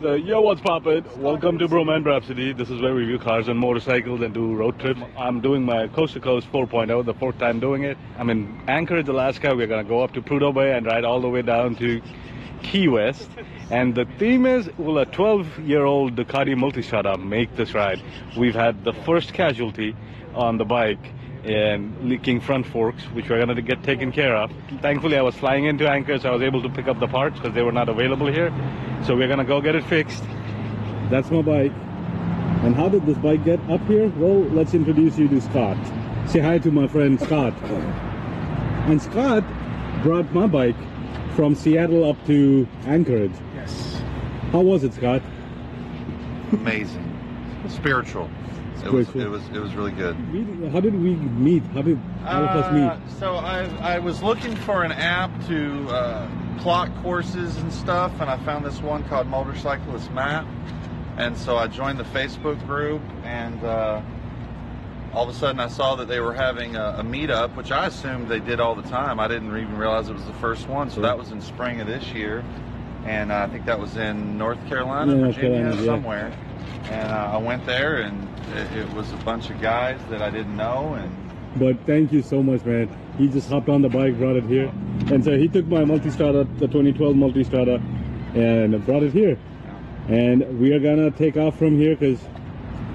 Yo, what's poppin'? Welcome to Bhroman Braapsody. This is where we review cars and motorcycles and do road trips. I'm doing my Coast to Coast 4.0, the fourth time doing it. I'm in Anchorage, Alaska. We're gonna go up to Prudhoe Bay and ride all the way down to Key West. And the theme is, will a 12-year-old Ducati Multistrada make this ride? We've had the first casualty on the bike and leaking front forks, which we're gonna get taken care of. Thankfully, I was flying into Anchorage, so I was able to pick up the parts because they were not available here. So we're gonna go get it fixed. That's my bike. And how did this bike get up here? Well, let's introduce you to Scott. Say hi to my friend Scott. And Scott brought my bike from Seattle up to Anchorage. Yes. How was it, Scott? Amazing. Spiritual. It was really good. How did we meet? How did all of us meet? So I was looking for an app to plot courses and stuff, and I found this one called Motorcyclist Map. And so I joined the Facebook group, and all of a sudden I saw that they were having a meetup, which I assumed they did all the time. I didn't even realize it was the first one. So that was in spring of this year, and I think that was in North Carolina, Virginia, somewhere. And I went there, and it was a bunch of guys that I didn't know. But thank you so much, man. He just hopped on the bike, brought it here. And so he took my Multistrada, the 2012 Multistrada, and brought it here. And we are gonna take off from here because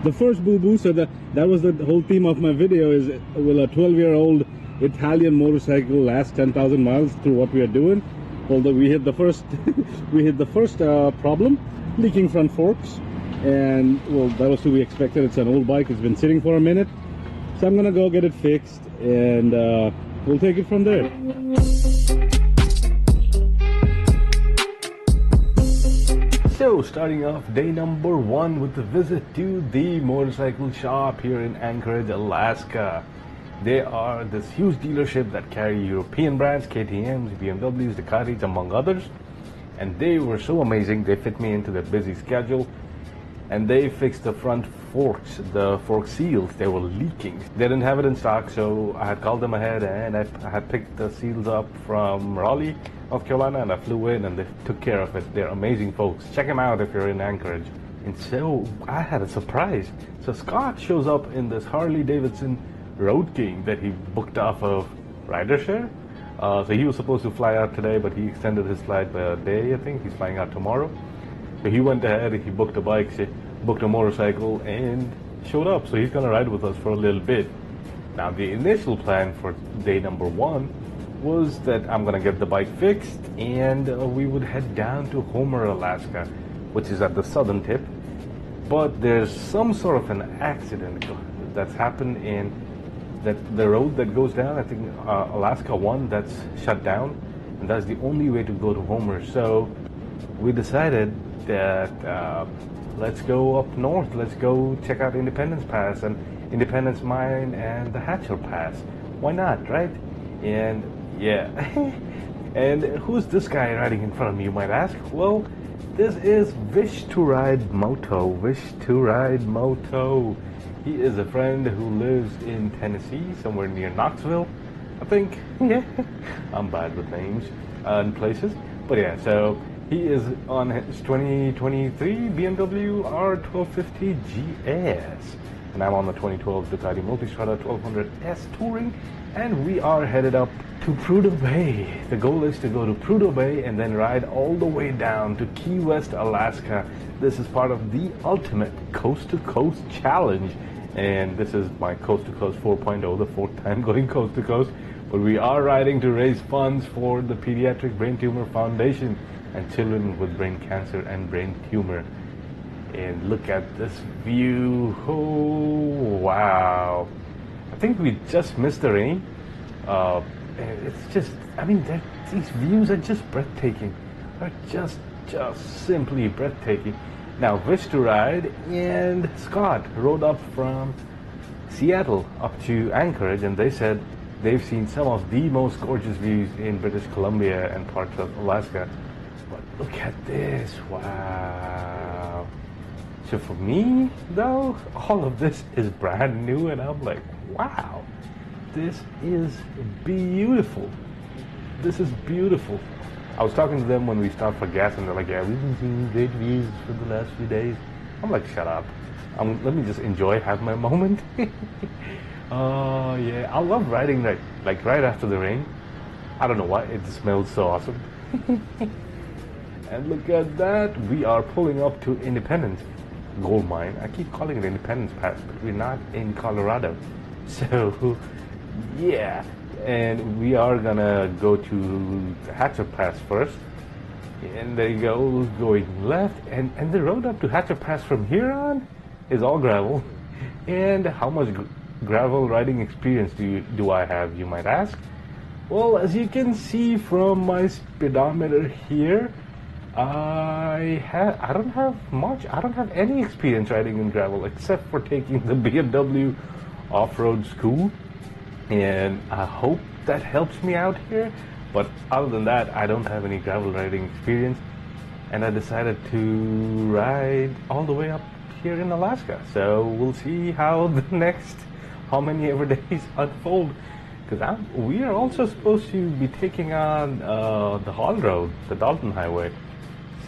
the first boo-boo, so that was the whole theme of my video, is will a 12-year-old Italian motorcycle last 10,000 miles through what we are doing? Although we hit the first problem, leaking front forks. And well, that was to be expected. It's an old bike, it's been sitting for a minute, so I'm gonna go get it fixed, and we'll take it from there. So starting off day number 1 with a visit to the motorcycle shop here in Anchorage, Alaska. They are this huge dealership that carry European brands, KTMs, BMWs, Ducatis, among others, and they were so amazing. They fit me into their busy schedule. And they fixed the front forks, the fork seals. They were leaking. They didn't have it in stock, so I had called them ahead, and I had picked the seals up from Raleigh, North Carolina, and I flew in, and they took care of it. They're amazing folks. Check them out if you're in Anchorage. And so I had a surprise. So Scott shows up in this Harley Davidson Road King that he booked off of RiderShare. So he was supposed to fly out today, but he extended his flight by a day, I think. He's flying out tomorrow. So he went ahead, he booked a bike, booked a motorcycle, and showed up. So he's gonna ride with us for a little bit. Now the initial plan for day number 1 was that I'm gonna get the bike fixed, and we would head down to Homer, Alaska, which is at the southern tip. But there's some sort of an accident that's happened in the road that goes down, I think Alaska 1, that's shut down, and that's the only way to go to Homer. So we decided that let's go up north. Let's go check out Independence Pass and Independence Mine and the Hatcher Pass. Why not, right? And yeah. And who's this guy riding in front of me, you might ask? Well, this is Wish to Ride Moto. Wish to Ride Moto. He is a friend who lives in Tennessee, somewhere near Knoxville, I think. Yeah, I'm bad with names and places. But yeah, so he is on his 2023 BMW R1250 GS, and I'm on the 2012 Ducati Multistrada 1200S Touring, and we are headed up to Prudhoe Bay. The goal is to go to Prudhoe Bay and then ride all the way down to Key West, Alaska. This is part of the ultimate Coast to Coast challenge, and this is my Coast to Coast 4.0, the 4th time going Coast to Coast. But we are riding to raise funds for the Pediatric Brain Tumor Foundation and children with brain cancer and brain tumor. And look at this view. Oh wow, I think we just missed the rain. It's just, I mean, these views are just breathtaking. They're just simply breathtaking. Now Wish to Ride and Scott rode up from Seattle up to Anchorage, and they said they've seen some of the most gorgeous views in British Columbia and parts of Alaska. But look at this, wow. So for me, though, all of this is brand new, and I'm like, wow, this is beautiful. This is beautiful. I was talking to them when we stopped for gas, and they're like, "Yeah, we've been seeing great views for the last few days." I'm like, "Shut up! Let me just enjoy, have my moment." Oh yeah, I love riding right after the rain. I don't know why, it smells so awesome. And look at that, we are pulling up to Independence Gold Mine. I keep calling it Independence Pass, but we're not in Colorado. So yeah, and we are gonna go to Hatcher Pass first. And there you go, going left, and the road up to Hatcher Pass from here on is all gravel. And how much gravel riding experience do I have, you might ask? Well, as you can see from my speedometer here, I don't have much. I don't have any experience riding in gravel except for taking the BMW off-road school, and I hope that helps me out here. But other than that, I don't have any gravel riding experience, and I decided to ride all the way up here in Alaska. So we'll see how the next how many ever days unfold, because we are also supposed to be taking on the haul road, the Dalton Highway.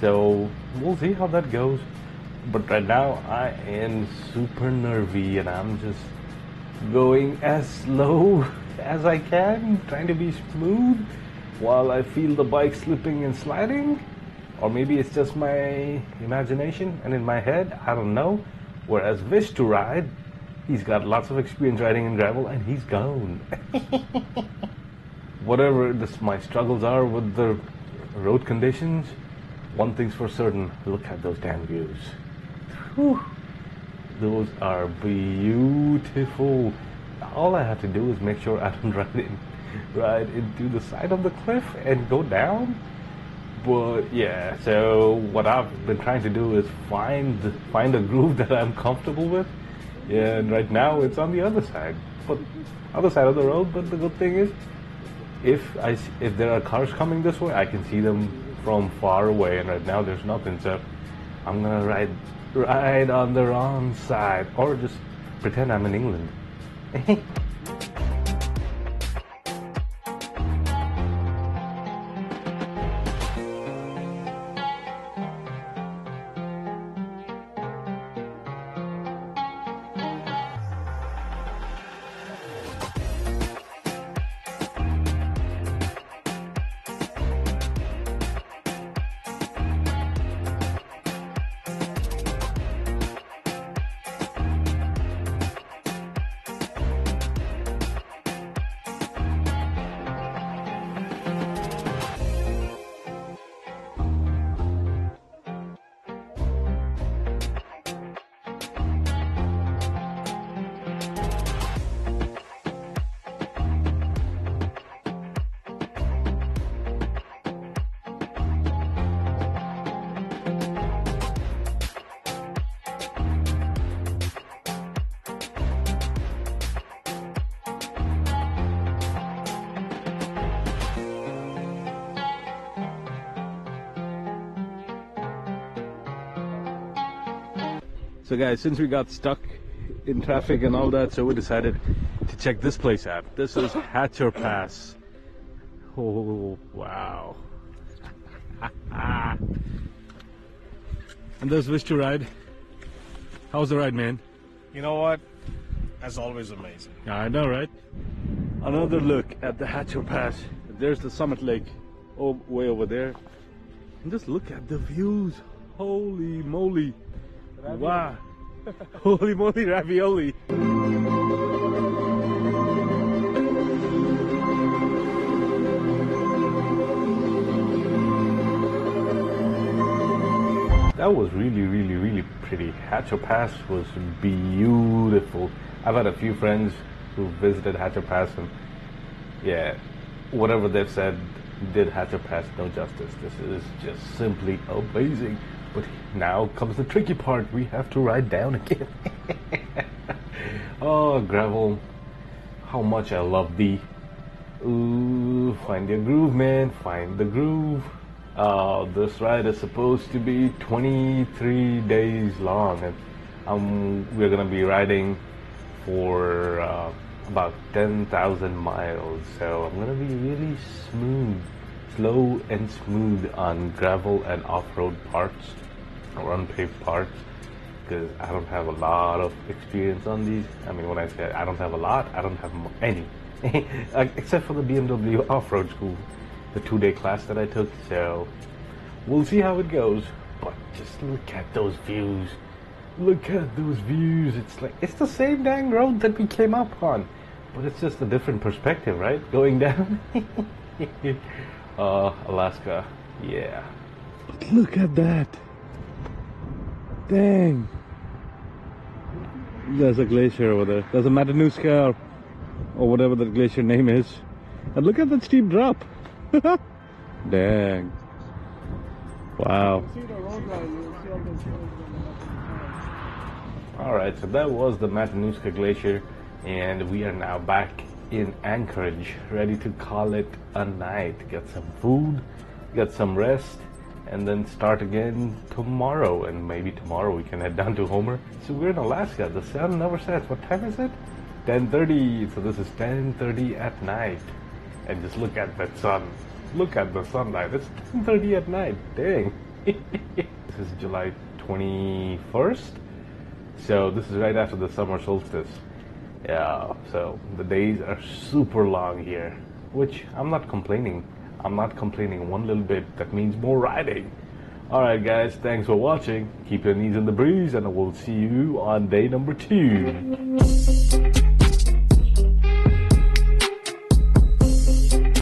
So we'll see how that goes. But right now I am super nervy, and I'm just going as slow as I can, trying to be smooth while I feel the bike slipping and sliding. Or maybe it's just my imagination and in my head, I don't know. Whereas Vish to ride, he's got lots of experience riding in gravel, and he's gone. Whatever my struggles are with the road conditions, one thing's for certain, look at those damn views. Whew. Those are beautiful. All I have to do is make sure I don't ride into the side of the cliff and go down. But yeah, so what I've been trying to do is find a groove that I'm comfortable with. And right now it's on the other side of the road. But the good thing is, if there are cars coming this way, I can see them from far away. And right now there's nothing, so I'm gonna ride on the wrong side, or just pretend I'm in England. So guys, since we got stuck in traffic and all that, so we decided to check this place out. This is Hatcher Pass. Oh, wow. And there's Vish to ride. How's the ride, man? You know what? As always, amazing. I know, right? Another look at the Hatcher Pass. There's the Summit Lake way over there. And just look at the views. Holy moly. Wow. Holy moly, ravioli. That was really pretty. Hatcher Pass was beautiful. I've had a few friends who visited Hatcher Pass, and yeah, whatever they've said did Hatcher Pass no justice. This is just simply amazing. But now comes the tricky part. We have to ride down again. Oh, gravel. How much I love thee. Ooh, find your groove, man. Find the groove. This ride is supposed to be 23 days long. And we're going to be riding for about 10,000 miles. So I'm going to be really smooth slow and smooth on gravel and off-road parts or unpaved parts, because I don't have a lot of experience on these. I mean, when I say I don't have a lot, I don't have any. Except for the BMW off-road school, the 2-day class that I took. So we'll see how it goes. But just look at those views. Look at those views. It's like, it's the same dang road that we came up on, but it's just a different perspective, right? Going down. Alaska. Yeah. But look at that. Dang. There's a glacier over there. There's a Matanuska or whatever that glacier name is. And look at that steep drop. Dang. Wow. Alright, so that was the Matanuska Glacier, and we are now back in Anchorage, ready to call it a night. Get some food, get some rest, and then start again tomorrow. And maybe tomorrow we can head down to Homer. So we're in Alaska. The sun never sets. What time is it? 10:30. So this is 10:30 at night. And just look at that sun. Look at the sunlight. It's 10:30 at night. Dang. This is July 21st. So this is right after the summer solstice. Yeah, so the days are super long here, which I'm not complaining. I'm not complaining one little bit. That means more riding. Alright guys, thanks for watching. Keep your knees in the breeze, and I will see you on day number 2.